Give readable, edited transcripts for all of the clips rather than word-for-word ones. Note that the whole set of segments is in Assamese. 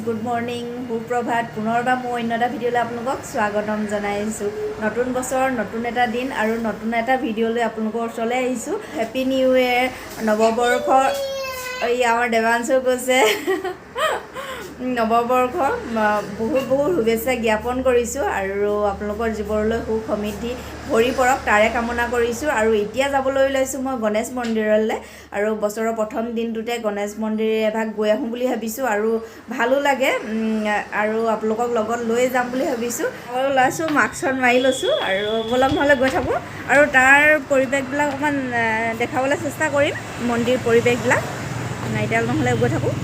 গুড মৰ্নিং সুপ্ৰভাত পুনৰবাৰ মই অন্য এটা ভিডিঅ'লৈ আপোনালোকক স্বাগতম জনাইছোঁ নতুন বছৰ নতুন এটা দিন আৰু নতুন এটা ভিডিঅ'লৈ আপোনালোকৰ ওচৰলৈ আহিছোঁ হেপী নিউ ইয়েৰ নৱবৰ্ষৰ এই আমাৰ দেৱাংশও কৈছে নৱবৰ্ষৰ বহুত শুভেচ্ছা জ্ঞাপন কৰিছোঁ আৰু আপোনালোকৰ জীৱনলৈ সুখ সমৃদ্ধি ভৰি পৰক তাৰে কামনা কৰিছোঁ আৰু এতিয়া যাবলৈ ওলাইছোঁ মই গণেশ মন্দিৰলৈ আৰু বছৰৰ প্ৰথম দিনটোতে গণেশ মন্দিৰ এভাগ গৈ আহোঁ বুলি ভাবিছোঁ আৰু ভালো লাগে আৰু আপোনালোকক লগত লৈ যাম বুলি ভাবিছোঁ আৰু ওলাইছোঁ মাস্কখন মাৰি লৈছোঁ আৰু বলক নহ'লে গৈ থাকোঁ আৰু তাৰ পৰিৱেশবিলাক অকণমান দেখাবলৈ চেষ্টা কৰিম মন্দিৰ পৰিৱেশবিলাক নাইডাল নহ'লে গৈ থাকোঁ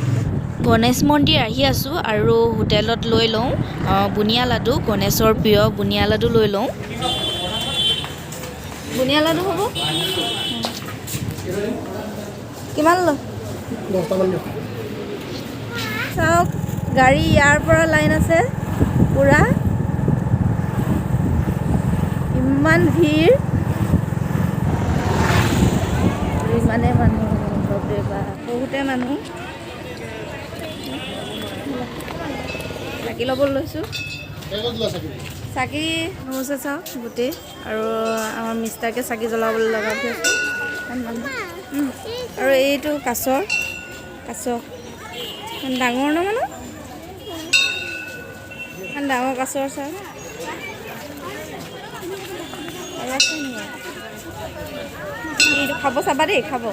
গণেশ মন্দিৰ আহি আছোঁ আৰু হোটেলত লৈ লওঁ বুনিয়া লাডু গণেশৰ প্ৰিয় বুনিয়া লাডু লৈ লওঁ বুনিয়া লাডু হ'ব কিমান লয় 10টামান দিয়ক চাওক গাড়ী ইয়াৰ পৰা লাইন আছে পুৰা ইমান ভিৰ ইমানে মানুহ বহুতে মানুহ চাকি ল'ব লৈছোঁ চাকি হৈছে চাওক গোটেই আৰু আমাৰ মিষ্টাৰকে চাকি জ্বলাবলৈ লগাই থৈছোঁ আৰু এইটো কাছ ডাঙৰ ন মানুহ ইমান ডাঙৰ কাছৰ চাওক আৰু আছে এইটো খাব চাবা দেই খাব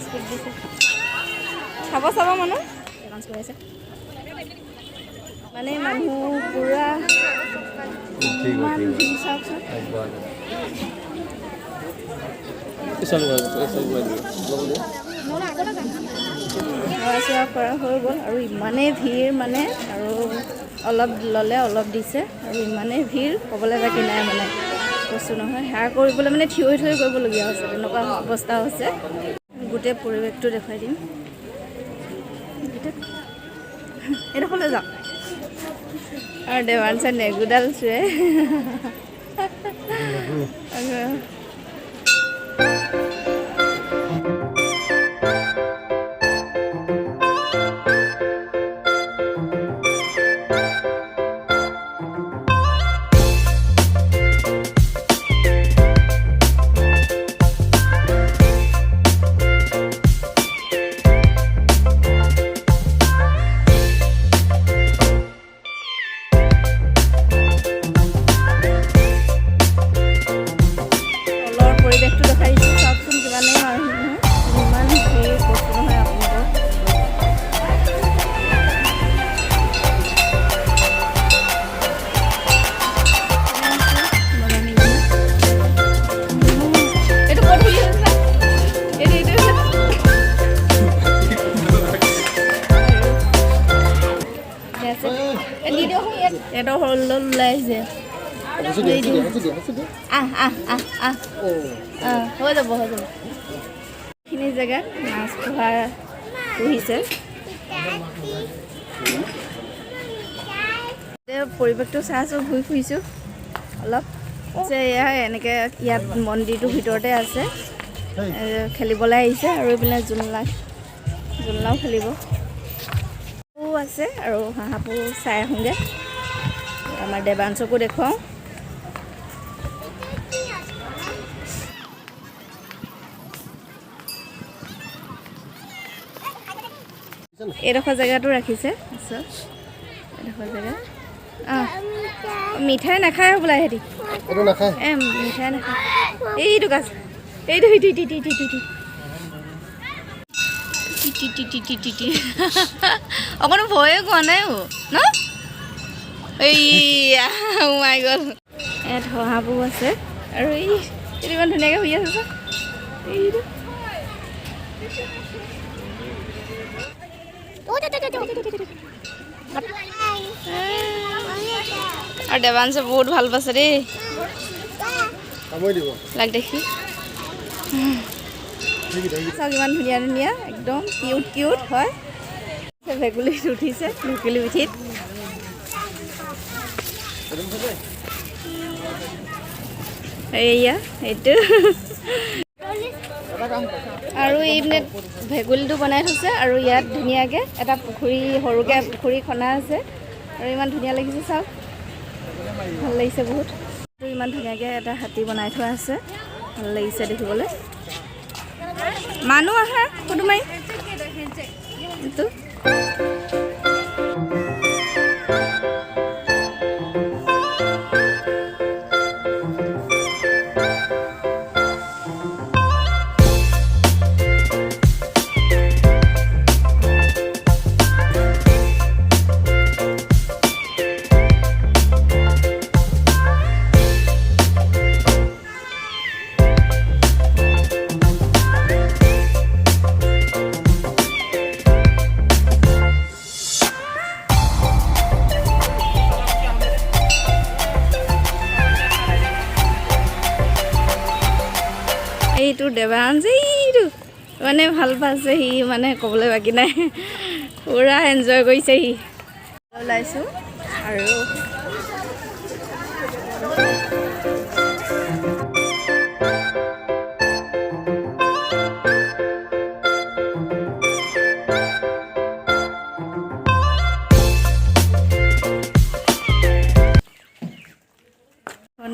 স্কুট দিছে খাব চাব মানুহ ডান্স কৰি আছে মানে মানুহ পুৰা চাওকচোন খোৱা কৰা হৈ গ'ল আৰু ইমানেই ভিৰ মানে আৰু অলপ ল'লে অলপ দিছে আৰু ইমানেই ভিৰ ক'বলৈ বাকী নাই মানে বস্তু নহয় সেয়া কৰিবলৈ মানে থিয় কৰিবলগীয়া হৈছে তেনেকুৱা অৱস্থা হৈছে গোটেই পৰিৱেশটো দেখুৱাই দিম এইডোখৰলৈ যাওঁ আৰু দেৱাংশে নেগুডাল চুৱে পৰিৱেশটো দেখাইছোঁ চাওকচোন কিমানেই মানুহ ইমান ভিৰ বস্তু নহয় আপোনালোকৰ এইটো ক'ত খুলি এইটো সৰু ওলাই আহিছে হৈ যাব এইখিনি জেগাত মাছ পুহিছে পৰিৱেশটো চাইছোঁ ঘূৰি ফুৰিছোঁ অলপ এয়া এনেকৈ ইয়াত মন্দিৰটোৰ ভিতৰতে আছে খেলিবলৈ আহিছে আৰু এইপিনে জোলনাও খেলিব আছে আৰু হাঁহাবোৰ চাই আহোঁগৈ আমাৰ দেৱাংশকো দেখুৱাওঁ এইডোখৰ জেগাটো ৰাখিছে এইডোখৰ জেগা মিঠাই নাখায় বোলে সিহঁতি মিঠাই নাখায় এইটো গাছ এইটো অকণো ভয়ে কোৱা নাই ন এইয়া সোমাই গ'ল ইয়াত শহাবোৰ আছে আৰু এইটো ইমান ধুনীয়াকৈ শুই আছে এইটো আৰু দেৱাংশে বহুত ভাল পাইছে দেই লাগ দেখি চাওক ইমান ধুনীয়া একদম কিউট হয় ভেকুলীত উঠিছে ভেকুলী পিঠিত এইয়া এইটো আৰু এই মানে ভেগুলীটো বনাই থৈছে আৰু ইয়াত ধুনীয়াকৈ এটা পুখুৰী সৰুকৈ পুখুৰী খনা আছে আৰু ইমান ধুনীয়া লাগিছে চাওক ভাল লাগিছে বহুত আৰু ইমান ধুনীয়াকৈ এটা হাতী বনাই থোৱা আছে ভাল লাগিছে দেখিবলৈ মানুহ আহে ফটো মাৰি এইটো এইটো দেৱাংশ এইটো মানে ভাল পাইছে সি মানে ক'বলৈ বাকী নাই পুৰা এনজয় কৰিছে সি ওলাইছোঁ আৰু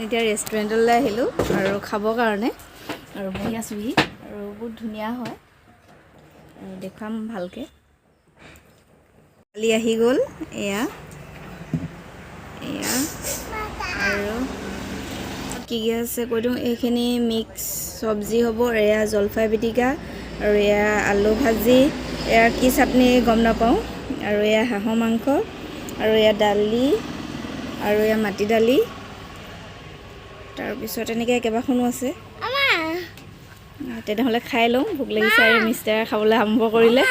এতিয়া ৰেষ্টুৰেণ্টলৈ আহিলোঁ আৰু খাবৰ কাৰণে আৰু বহি আছোঁহি আৰু বহুত ধুনীয়া হয় আৰু দেখুৱাম ভালকৈ কালি আহি গ'ল এয়া আৰু কি কি আছে কৈ দিওঁ এইখিনি মিক্স চব্জি হ'ব এয়া জলফাই পিটিকা আৰু এয়া আলু ভাজি এয়া কি চাটনি গম নাপাওঁ আৰু এয়া হাঁহৰ মাংস আৰু এয়া দালি আৰু এয়া মাটি দালি তাৰপিছত এনেকৈ কেইবাখনো আছে তেনেহ'লে খাই লওঁ ভোক লাগিছে আৰু মিষ্টাৰে খাবলৈ আৰম্ভ কৰিলে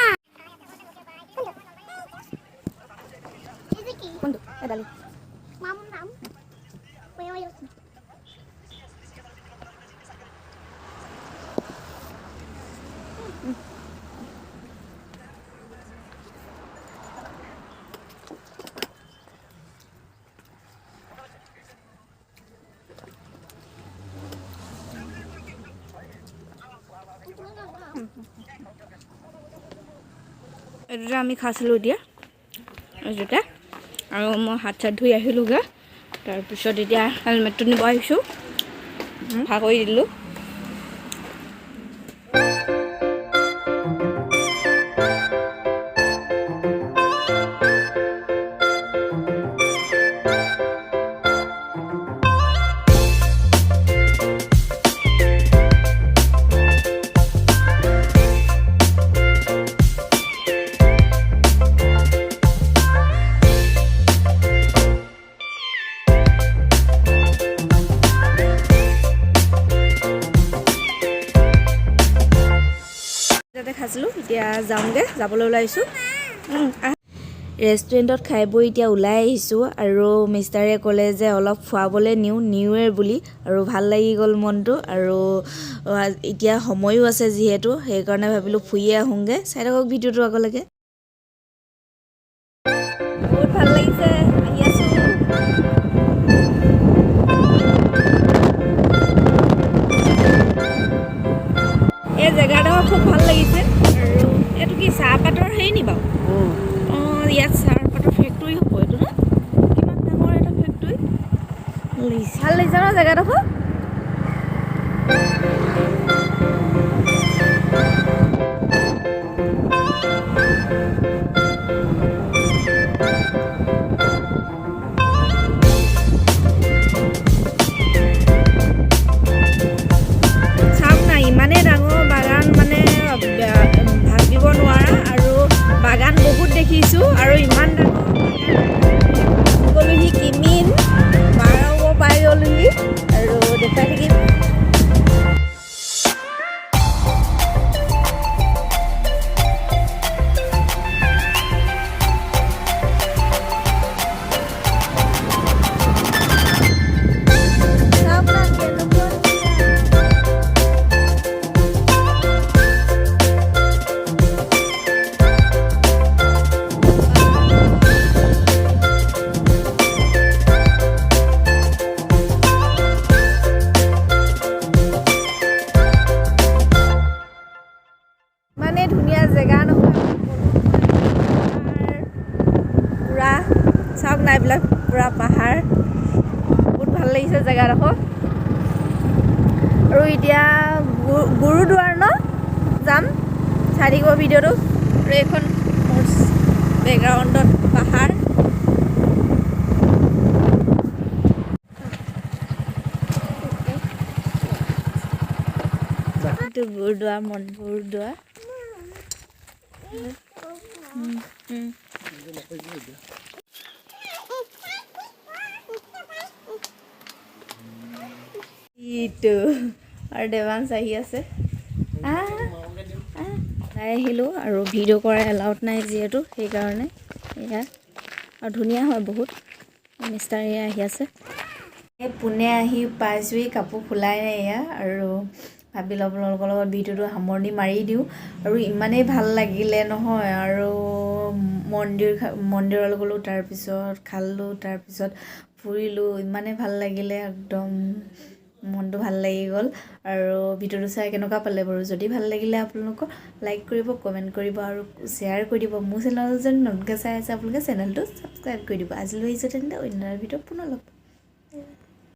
এইটোতে আমি খাইছিলোঁ এতিয়া এইটোতে আৰু মই হাত চাত ধুই আহিলোঁগৈ তাৰপিছত এতিয়া হেলমেটটো নিব আহিছোঁ ভাগ কৰি দিলোঁ খাইছিলোঁ এতিয়া যাবলৈ ওলাইছোঁ ৰেষ্টুৰেণ্টত খাই বৈ এতিয়া ওলাই আহিছোঁ আৰু মিষ্টাৰে ক'লে যে অলপ খুৱাবলৈ নিউ ইয়েৰ বুলি আৰু ভাল লাগি গ'ল মনটো আৰু এতিয়া সময়ো আছে যিহেতু সেইকাৰণে ভাবিলোঁ ফুৰিয়ে আহোঁগৈ চাই থাকক ভিডিঅ'টো আগলৈকে বহুত ভাল লাগিছে আহি আছোঁ এই জেগাডোখৰ খুব ভাল লাগিছে আৰু এইটো কি চাহপাতৰ হেৰি নি বাৰু অঁ ইয়াত চাহপাতৰ ফেক্টৰী হ'ব এইটো ন কিমান ডাঙৰ এটা ফেক্টৰী ভাল লাগিছে ন জেগাডোখৰ ইমানেই ডাঙৰ বাগান মানে ভাবিব নোৱাৰা আৰু বাগান বহুত দেখিছোঁ আৰু ইমান ডাঙৰ গ'লোহি কিমিন মাৰাব পাই গ'লোহি আৰু দেখাই থাকিম না এইবিলাক পুৰা পাহাৰ বহুত ভাল লাগিছে জেগাডোখৰ আৰু এতিয়া গুৰুদ্বাৰ ন যাম চাই থাকিব ভিডিঅ'টো আৰু এইখন মোৰ বেকগ্ৰাউণ্ডত পাহাৰ এইটো গুৰুদ্বাৰ গুৰুদ্বাৰ ইটো আৰু দেৱাংশ আহি আছে চাই আহিলোঁ আৰু ভিডিঅ' কৰা এলাউড নাই যিহেতু সেইকাৰণে এয়া আৰু ধুনীয়া হয় বহুত মিষ্টাৰ এয়া আহি আছে এই পোনে আহি পাইছোঁহি কাপোৰ খোলাই নাই এয়া আৰু ভাবিলোঁ আপোনালোকৰ লগত ভিডিঅ'টো সামৰণি মাৰি দিওঁ আৰু ইমানেই ভাল লাগিলে নহয় আৰু মন্দিৰলৈ গ'লোঁ তাৰপিছত খালোঁ তাৰপিছত ফুৰিলোঁ ইমানেই ভাল লাগিলে একদম মনটো ভাল লাগি গ'ল আৰু ভিডিঅ'টো চাই কেনেকুৱা পালে বাৰু যদি ভাল লাগিলে আপোনালোকক লাইক কৰিব কমেণ্ট কৰিব আৰু শ্বেয়াৰ কৰি দিব মোৰ চেনেল যদি নতুনকৈ চাই আছে আপোনালোকে চেনেলটো ছাবস্ক্ৰাইব কৰি দিব আজিলৈ আহিছোঁ তেন্তে অন্য ভিডিঅ'ত পুনৰ লগ পাম